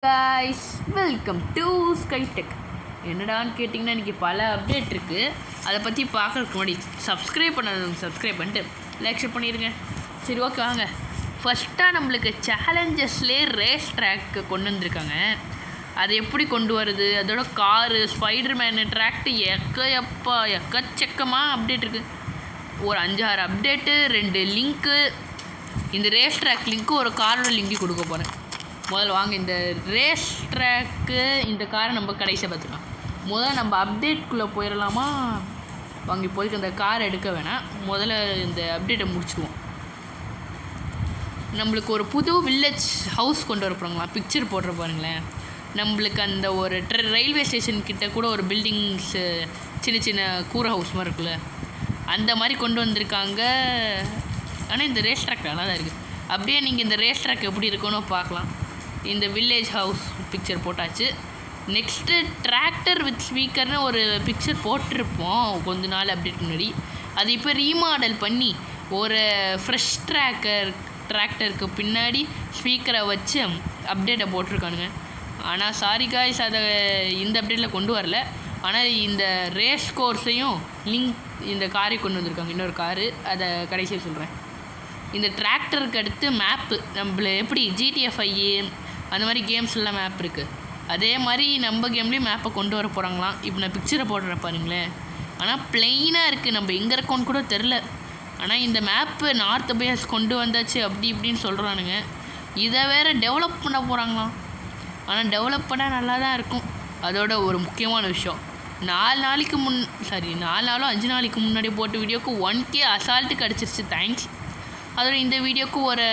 guys, welcome to ஸ்கைடெக். என்னடான்னு கேட்டிங்கன்னா இன்றைக்கி பல அப்டேட் இருக்குது. அதை பற்றி பார்க்குறதுக்கு முன்னாடி சப்ஸ்கிரைப் பண்ணாதவங்க சப்ஸ்கிரைப் பண்ணிட்டு லைக் ஷேர் பண்ணிடுங்க. சரி, ஓகே, வாங்க. ஃபஸ்ட்டாக நம்மளுக்கு சேலஞ்சஸ்லேயே ரேஸ் ட்ராக்கு கொண்டு வந்திருக்காங்க. அதை எப்படி கொண்டு வருது, அதோட காரு, ஸ்பைடர்மேனு ட்ராக்டு எக்கச்சக்கமாக அப்டேட் இருக்குது. ஒரு 5-6 அப்டேட்டு, 2 லிங்க்கு. இந்த ரேஸ் ட்ராக் லிங்க்கு ஒரு காரோட லிங்க்கு கொடுக்க போகிறேன். முதல்ல வாங்க இந்த ரேஸ் ட்ராக்கு இந்த காரை நம்ம கடைசியாக பார்த்துக்கலாம். முதல்ல நம்ம அப்டேட்குள்ளே போயிடலாமா? வாங்க, இப்போதைக்கு அந்த காரை எடுக்க வேணாம், முதல்ல இந்த அப்டேட்டை முடிச்சுடுவோம். நம்மளுக்கு ஒரு புது வில்லேஜ் ஹவுஸ் கொண்டு வர போகிறாங்களா, பிக்சர் போடுற பாருங்களேன். நம்மளுக்கு அந்த ஒரு ரயில்வே ஸ்டேஷன் கிட்ட கூட ஒரு பில்டிங்ஸு, சின்ன சின்ன கூரை ஹவுஸ் மாதிரி இருக்குல்ல, அந்த மாதிரி கொண்டு வந்திருக்காங்க. ஆனால் இந்த ரேஸ் ட்ராக் நல்லா தான் இருக்குது. அப்படியே நீங்கள் இந்த ரேஸ் ட்ராக் எப்படி இருக்குன்னு பார்க்கலாம். இந்த வில்லேஜ் ஹவுஸ் பிக்சர் போட்டாச்சு. நெக்ஸ்ட்டு டிராக்டர் வித் ஸ்பீக்கர்னு ஒரு பிக்சர் போட்டிருப்போம் கொஞ்ச நாள் அப்டேட் முன்னாடி. அது இப்போ ரீமாடல் பண்ணி ஒரு ஃப்ரெஷ் டிராக்டருக்கு பின்னாடி ஸ்பீக்கரை வச்சு அப்டேட்டை போட்டிருக்கானுங்க. ஆனால் சாரி காய்ஸ், அதை இந்த அப்டேட்டில் கொண்டு வரல. ஆனால் இந்த ரேஸ் கோர்ஸையும் லிங்க் இந்த காரை கொண்டு வந்திருக்காங்க, இன்னொரு காரு. அதை கடைசியாக சொல்கிறேன். இந்த டிராக்டருக்கு அடுத்து மேப்பு, நம்மள எப்படி GTFI அந்த மாதிரி கேம்ஸ்லாம் மேப் இருக்குது, அதே மாதிரி நம்ம கேம்லேயும் மேப்பை கொண்டு வர போகிறாங்களாம். இப்போ நான் பிக்சரை போடுறேன் பாருங்களேன். ஆனால் ப்ளெயினாக இருக்குது, நம்ம எங்கே இருக்கோன்னு கூட தெரில. ஆனால் இந்த மேப்பு நார்த் பேஸ் கொண்டு வந்தாச்சு அப்படி இப்படின்னு சொல்கிறானுங்க. இதை வேறு டெவலப் பண்ண போகிறாங்களாம். ஆனால் டெவலப் பண்ணால் நல்லா தான் இருக்கும். அதோட ஒரு முக்கியமான விஷயம், 4 நாளோ 5 நாளைக்கு முன்னாடி போட்ட வீடியோக்கு 1K அசால்ட்டுக்கு அடிச்சிருச்சு. தேங்க்ஸ். அதோட இந்த வீடியோக்கு ஒரு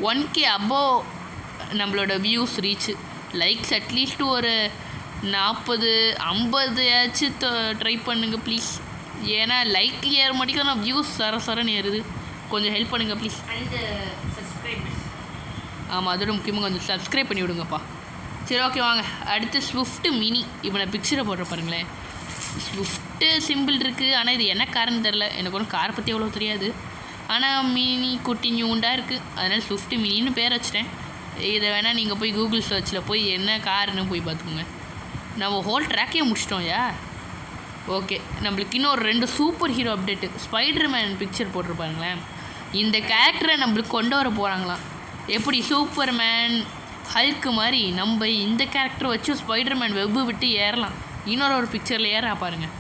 1K அபோவ் நம்மளோட வியூஸ் ரீச்சு. லைக்ஸ் அட்லீஸ்ட் ஒரு 40-50 ஆச்சு ட்ரை பண்ணுங்கள் ப்ளீஸ். ஏன்னா லைக் ஏற மாட்டேங்குது, நான் வியூஸ் சரன்னு ஏறுது. கொஞ்சம் ஹெல்ப் பண்ணுங்கள் ப்ளீஸ். And subscribe. ஆமாம், அதோட முக்கியமாக கொஞ்சம் சப்ஸ்கிரைப் பண்ணி விடுங்கப்பா. சரி, ஓகே, வாங்க. அடுத்து ஸ்விஃப்ட்டு மினி. இப்போ நான் பிக்சரை போடுற பாருங்களேன். ஸ்விஃப்ட்டு சிம்பிள் இருக்குது, ஆனால் இது என்ன காருன்னு தெரில. எனக்கு ஒன்றும் காரை பற்றி எவ்வளோ தெரியாது. ஆனால் மினி குட்டி நியூண்டாக இருக்குது, அதனால் ஸ்விஃப்ட் மினின்னு பேர் வச்சிட்டேன். இதை வேணால் நீங்கள் போய் கூகுள் சர்ச்சில் போய் என்ன காருன்னு போய் பார்த்துக்கோங்க. நம்ம ஹோல் ட்ராக்கே முடிச்சிட்டோம்யா. ஓகே, நம்மளுக்கு இன்னொரு 2 super hero update. Spiderman picture போட்டிருப்பாருங்களேன். இந்த கேரக்டரை நம்மளுக்கு கொண்டு வர போகிறாங்களாம். எப்படி சூப்பர்மேன், ஹல்க்கு மாதிரி நம்ம இந்த கேரக்டரை வச்சு ஸ்பைடர்மேன் வெப்பு விட்டு ஏறலாம். இன்னொரு பிக்சரில் ஏறா பாருங்கள்.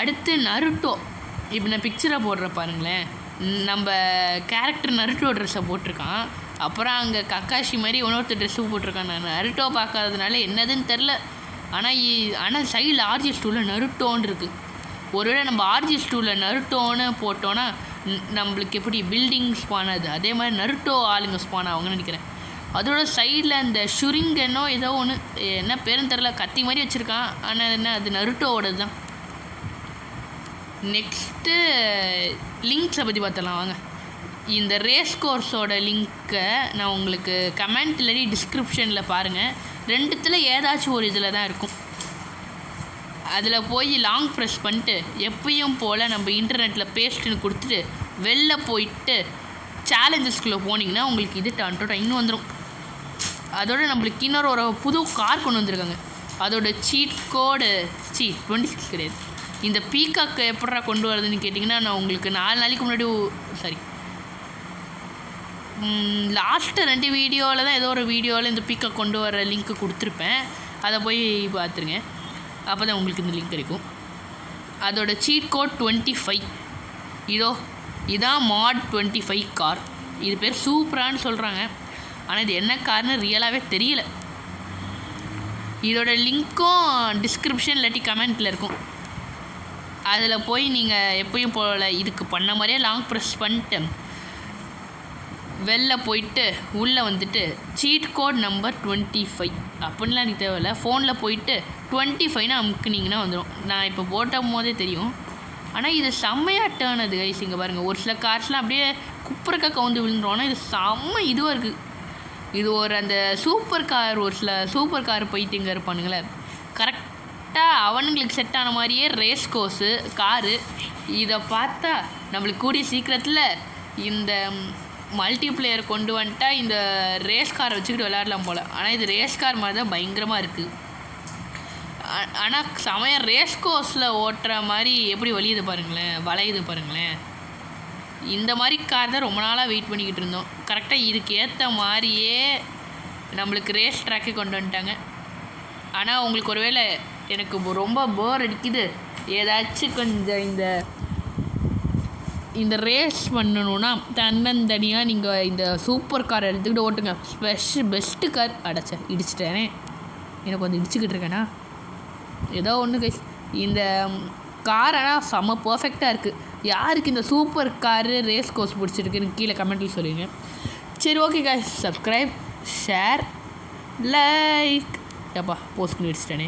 அடுத்து நருட்டோ. இப்போ நான் பிக்சரை போடுற பாருங்களேன். நம்ம கேரக்டர் நருட்டோ ட்ரெஸ்ஸை போட்டிருக்கான். அப்புறம் அங்கே கக்காஷி மாதிரி இன்னொருத்தர் ட்ரெஸ்ஸு போட்டிருக்கான். நான் நருட்டோ பார்க்காததுனால என்னதுன்னு தெரில. ஆனால் சைடில் RGS2ல் நருட்டோன்னு இருக்குது. ஒருவேளை நம்ம RGS2ல் நருட்டோன்னு போட்டோன்னா நம்மளுக்கு எப்படி பில்டிங் ஸ்பான் ஆகுது, அதே மாதிரி நருட்டோ ஆளுங்க ஸ்பான் ஆகுங்கன்னு நினைக்கிறேன். அதோட சைடில் அந்த ஷுரிங்கனோ ஏதோ ஒன்று, என்ன பேருன்னு தெரில, கத்தி மாதிரி வச்சுருக்கான். ஆனால் என்ன, அது நருட்டோவோடது தான். நெக்ஸ்ட்டு லிங்க்ஸை பற்றி பார்த்தலாம் வாங்க. இந்த ரேஸ் கோர்ஸோட லிங்க்கை நான் உங்களுக்கு கமெண்ட் இல்லாட்டி டிஸ்கிரிப்ஷனில் பாருங்கள். 2த்தில் ஏதாச்சும் ஒரு இதில் தான் இருக்கும். அதில் போய் லாங் ப்ரெஸ் பண்ணிட்டு எப்பயும் போல் நம்ம இன்டர்நெட்டில் பேஸ்ட்டுன்னு கொடுத்துட்டு வெளில போயிட்டு சேலஞ்சஸ்குள்ளே போனீங்கன்னா உங்களுக்கு இது இன்னும் வந்துடும். அதோட நம்மளுக்கு இன்னொரு ஒரு புது கார் கொண்டு வந்திருக்காங்க. அதோட சீட் கோடு 26 கிடையாது. இந்த பீகாக்கை எப்படா கொண்டு வரதுன்னு கேட்டிங்கன்னா, நான் உங்களுக்கு 4 நாளைக்கு முன்னாடி லாஸ்ட்டு 2 வீடியோவில் தான் ஏதோ ஒரு வீடியோவில் இந்த பீகாக் கொண்டு வர லிங்க்கு கொடுத்துருப்பேன். அதை போய் பார்த்துருங்க, அப்போ தான் உங்களுக்கு இந்த லிங்க் கிடைக்கும். அதோட சீட் கோட் 25. இதான் mod 25 கார். இது பேர் சூப்பரான்னு சொல்கிறாங்க. ஆனால் இது என்ன கார்னு ரியலாகவே தெரியல. இதோட லிங்க்கும் டிஸ்கிரிப்ஷன் இல்லாட்டி கமெண்ட்டில் இருக்கும். அதில் போய் நீங்கள் எப்பயும் போல் இதுக்கு பண்ண மாதிரியே லாங் ப்ரெஸ் பண்ணிட்டு வெளில போயிட்டு உள்ளே வந்துட்டு சீட் கோட் நம்பர் 25 அப்படின்லாம் எனக்கு தேவையில்ல. ஃபோனில் போயிட்டு 25ன்னு அமுக்குனிங்கன்னா வந்துடும். நான் இப்போ போட்ட போதே தெரியும். ஆனால் இது செம்மையாக டேர்ன் அது கைஸ். இங்கே பாருங்கள், ஒரு சில கார்ஸ்லாம் அப்படியே குப்புறக்கா கவுந்து விழுந்துடும். ஆனால் இது செம்ம இதுவாக இருக்குது. இது ஒரு அந்த சூப்பர் கார், ஒரு சில சூப்பர் கார் போயிட்டு இங்கே இருப்பானுங்களே, கரெக்டாக அவனுங்களுக்கு செட் ஆன மாதிரியே ரேஸ் கோர்ஸு காரு. இதை பார்த்தா நம்மளுக்கு கூடிய சீக்கிரத்தில் இந்த மல்டிப்ளேயர் கொண்டு வந்துட்டா இந்த ரேஸ் காரை வச்சுக்கிட்டு விளையாடலாம் போல். ஆனால் இது ரேஸ் கார் மாதிரி தான் பயங்கரமாக இருக்குது. ஆனால் சமயம் ரேஸ் கோர்ஸில் ஓட்டுற மாதிரி எப்படி வலியுது பாருங்களேன், வளையுது பாருங்களேன். இந்த மாதிரி கார் தான் ரொம்ப நாளாக வெயிட் பண்ணிக்கிட்டு இருந்தோம். கரெக்டாக இதுக்கு ஏற்ற மாதிரியே நம்மளுக்கு ரேஸ் ட்ராக்கு கொண்டு வந்துட்டாங்க. ஆனால் உங்களுக்கு ஒருவேளை எனக்கு ரொம்ப போர் அடிக்குது, ஏதாச்சும் கொஞ்சம் இந்த ரேஸ் பண்ணணுன்னா தன்னந்தனியாக நீங்கள் இந்த சூப்பர் கார் எடுத்துக்கிட்டு ஓட்டுங்க. Best car. அடைச்ச இடிச்சிட்டேனே, எனக்கு வந்து இடிச்சுக்கிட்டு இருக்கேனா ஏதோ ஒன்று கைஸ். இந்த கார் ஆனால் செம்ம பர்ஃபெக்டாக இருக்குது. யாருக்கு இந்த சூப்பர் காரு ரேஸ் கோர்ஸ் பிடிச்சிருக்குன்னு கீழே கமெண்ட்டில் சொல்லுங்கள். சரி, okay guys, subscribe, share, like. ஏப்பா போஸ்ட் பண்ணி அடிச்சிட்டேனே.